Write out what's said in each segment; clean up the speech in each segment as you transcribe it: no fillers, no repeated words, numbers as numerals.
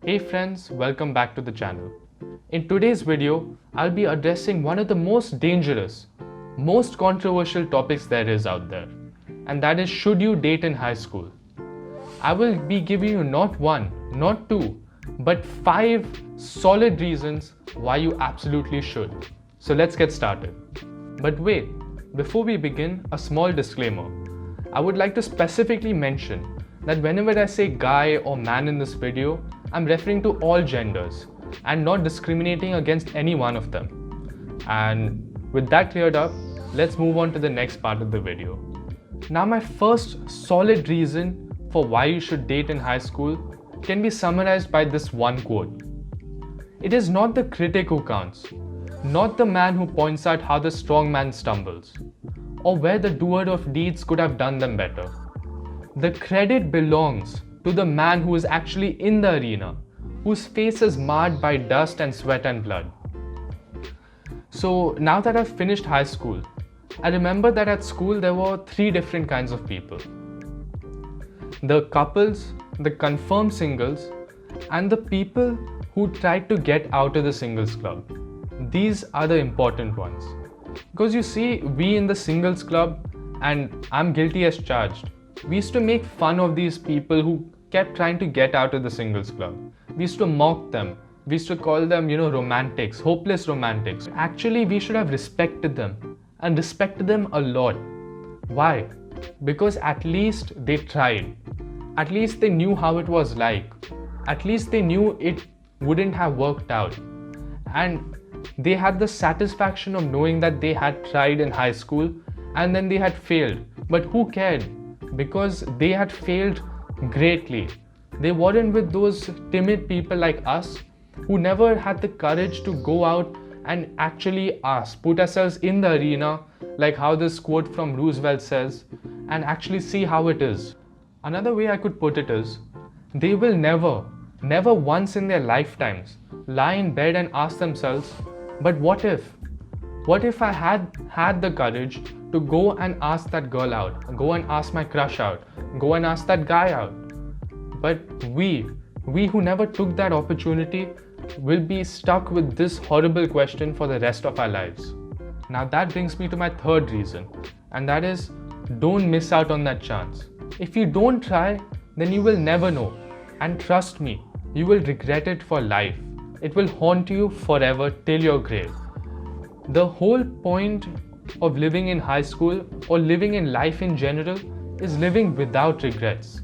Hey friends, welcome back to the channel. In today's video, I'll be addressing one of the most dangerous, most controversial topics there is out there, and that is should you date in high school? I will be giving you not one, not two, but 5 solid reasons why you absolutely should. So let's get started. But wait, before we begin, a small disclaimer. I would like to specifically mention that whenever I say guy or man in this video, I'm referring to all genders and not discriminating against any one of them. And with that cleared up, let's move on to the next part of the video. Now, my first solid reason for why you should date in high school can be summarized by this one quote. It is not the critic who counts, not the man who points out how the strong man stumbles, or where the doer of deeds could have done them better. The credit belongs to the man who is actually in the arena, whose face is marred by dust and sweat and blood. So now that I've finished high school, I remember that at school there were 3 different kinds of people. The couples, the confirmed singles, and the people who tried to get out of the singles club. These are the important ones. Because you see, we in the singles club, and I'm guilty as charged, we used to make fun of these people who kept trying to get out of the singles club. We used to mock them. We used to call them, romantics, hopeless romantics. Actually, we should have respected them and respected them a lot. Why? Because at least they tried. At least they knew how it was like. At least they knew it wouldn't have worked out. And they had the satisfaction of knowing that they had tried in high school and then they had failed. But who cared? Because they had failed greatly. They weren't with those timid people like us who never had the courage to go out and actually ask, put ourselves in the arena, like how this quote from Roosevelt says, and actually see how it is. Another way I could put it is, they will never once in their lifetimes lie in bed and ask themselves, but what if? What if I had the courage to go and ask that girl out, go and ask my crush out, go and ask that guy out? But we who never took that opportunity will be stuck with this horrible question for the rest of our lives. Now that brings me to my third reason, and that is, don't miss out on that chance. If you don't try, then you will never know. And trust me, you will regret it for life. It will haunt you forever till your grave. The whole point of living in high school or living in life in general is living without regrets.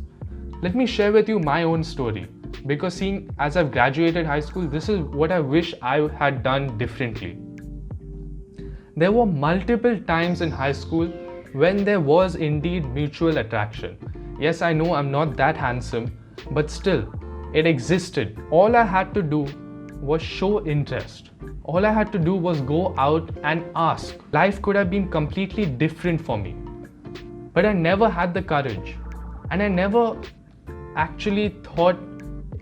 Let me share with you my own story, because seeing as I've graduated high school, this is what I wish I had done differently. There were multiple times in high school when there was indeed mutual attraction. Yes, I know I'm not that handsome, but still, it existed. All I had to do was show interest. All I had to do was go out and ask. Life could have been completely different for me. But I never had the courage. And I never actually thought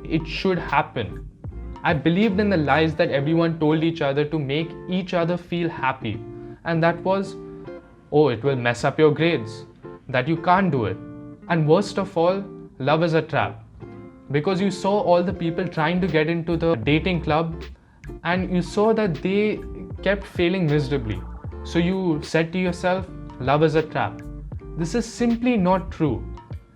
it should happen. I believed in the lies that everyone told each other to make each other feel happy. And that was, oh, it will mess up your grades, that you can't do it. And worst of all, love is a trap. Because you saw all the people trying to get into the dating club and you saw that they kept failing miserably. So you said to yourself, love is a trap. This is simply not true.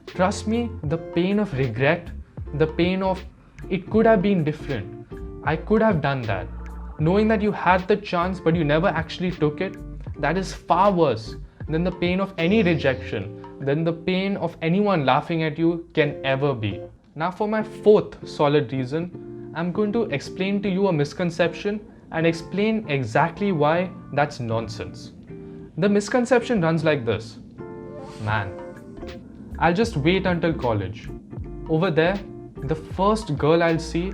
Trust me, the pain of regret, the pain of it could have been different. I could have done that. Knowing that you had the chance but you never actually took it, that is far worse than the pain of any rejection, than the pain of anyone laughing at you can ever be. Now for my fourth solid reason, I'm going to explain to you a misconception and explain exactly why that's nonsense. The misconception runs like this. Man, I'll just wait until college. Over there, the first girl I'll see,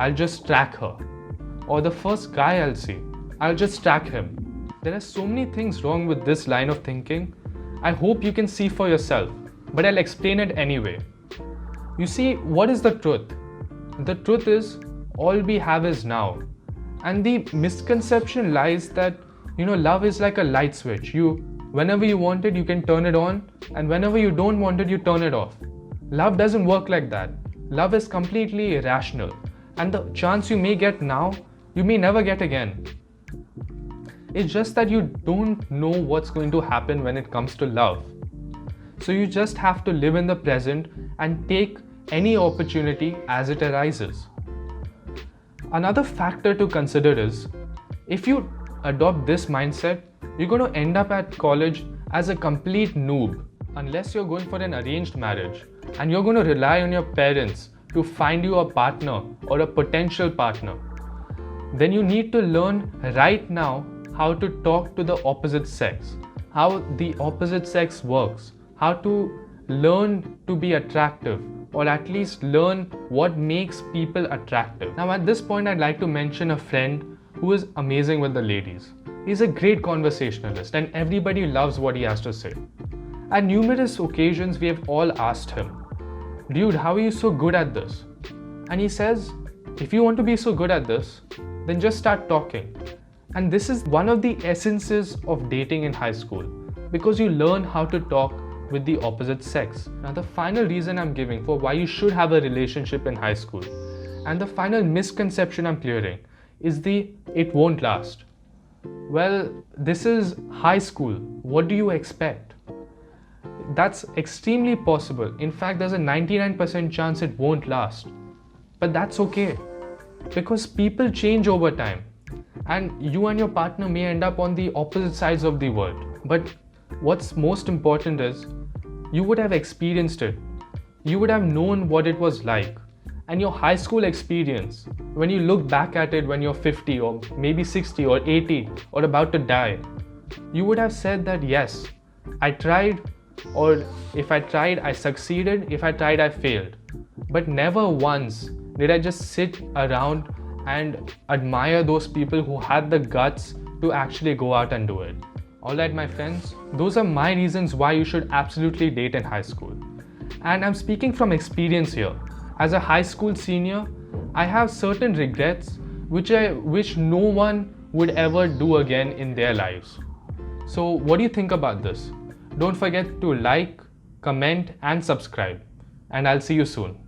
I'll just track her. Or the first guy I'll see, I'll just track him. There are so many things wrong with this line of thinking. I hope you can see for yourself, but I'll explain it anyway. You see, what is the truth? The truth is, all we have is now. And the misconception lies that, love is like a light switch. Whenever you want it, you can turn it on, and whenever you don't want it, you turn it off. Love doesn't work like that. love is completely irrational, and the chance you may get now, you may never get again. It's just that you don't know what's going to happen when it comes to love. So you just have to live in the present and take any opportunity as it arises. Another factor to consider is, if you adopt this mindset, you're going to end up at college as a complete noob, unless you're going for an arranged marriage and you're going to rely on your parents to find you a partner or a potential partner. Then you need to learn right now how to talk to the opposite sex, how the opposite sex works, how to learn to be attractive, or at least learn what makes people attractive. Now at this point, I'd like to mention a friend who is amazing with the ladies. He's a great conversationalist and everybody loves what he has to say. At numerous occasions, we have all asked him, "Dude, how are you so good at this?" And he says, if you want to be so good at this, then just start talking. And this is one of the essences of dating in high school, because you learn how to talk with the opposite sex. Now the final reason I'm giving for why you should have a relationship in high school, and the final misconception I'm clearing, is the "it won't last." Well, this is high school. What do you expect? That's extremely possible. In fact, there's a 99% chance it won't last. But that's okay, because people change over time, and you and your partner may end up on the opposite sides of the world. But what's most important is, you would have experienced it. You would have known what it was like. And your high school experience, when you look back at it when you're 50 or maybe 60 or 80 or about to die, you would have said that yes, I tried, or if I tried, I succeeded, if I tried, I failed. But never once did I just sit around and admire those people who had the guts to actually go out and do it. Alright, my friends, those are my reasons why you should absolutely date in high school. And I'm speaking from experience here. As a high school senior, I have certain regrets which I wish no one would ever do again in their lives. So what do you think about this? Don't forget to like, comment and subscribe. And I'll see you soon.